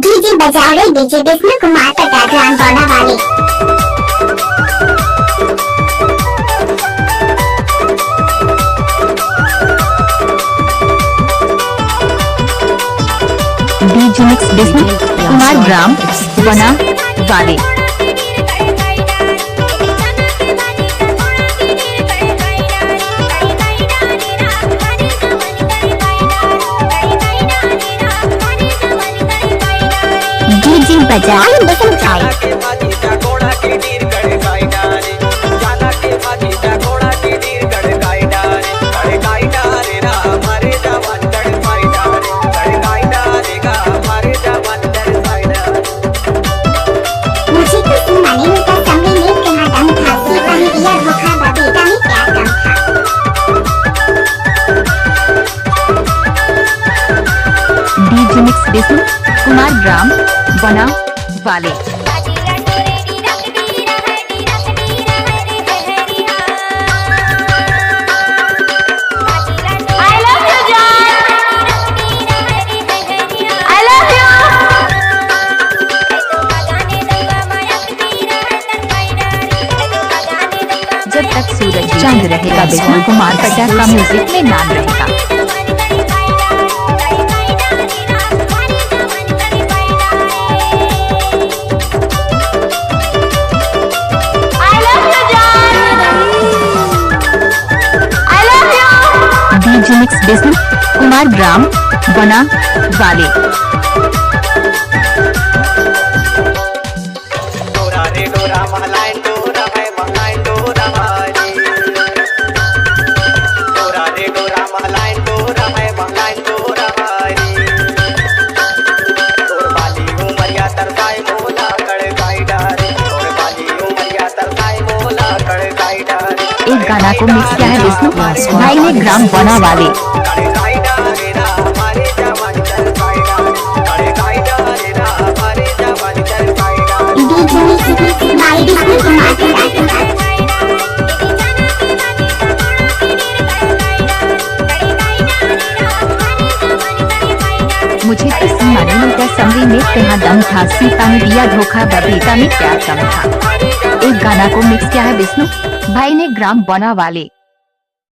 DJ बजा रहे DJ Vishnu Kumar पटाग्राम बौना वाले। डीजे मिक्स विष्णु कुमार ग्राम बना वाले। डीजे बजा विष्णु भाई। मुझे तो सुनाने में तो समझ नहीं कहाँ दम था, सीता ने दिया धोखा, बबीता में क्या दम था। डीजे मिक्स विष्णु कुमार ग्राम बना वाले। जब तक सूरज चांद रहेगा विष्णु कुमार पटेल का म्यूजिक में नाम रहेगा। डीजे मिक्स विष्णु कुमार ग्राम बना वाले। डोरा रे डोरा महलाइन डोरा है महलाइन डोरा हरी। डोरा रे डोरा महलाइन डोरा है महलाइन डोरा हरी। तोर बाली उमरिया तरसाई मोला कड़काई डारे। तोर बाली उमरिया तरसाई मोला कड़काई डारे। एक गाना को मिक्स किया है विष्णु भाई ने ग्राम बना वाले। कड़काई डारे ना हमारे जवानी तरसाई डारे। कड़काई डारे ना हमारे जवानी तरसाई डारे। डीजे मिक्स भाई विष्णु कुमार पटाग्राम। मुझे तो सुनाने में तो समझी में कहाँ दम था, सीता ने दिया धोखा, बबीता में क्या दम था। एक गाना को मिक्स किया है विष्णु भाई ने ग्राम बना वाले।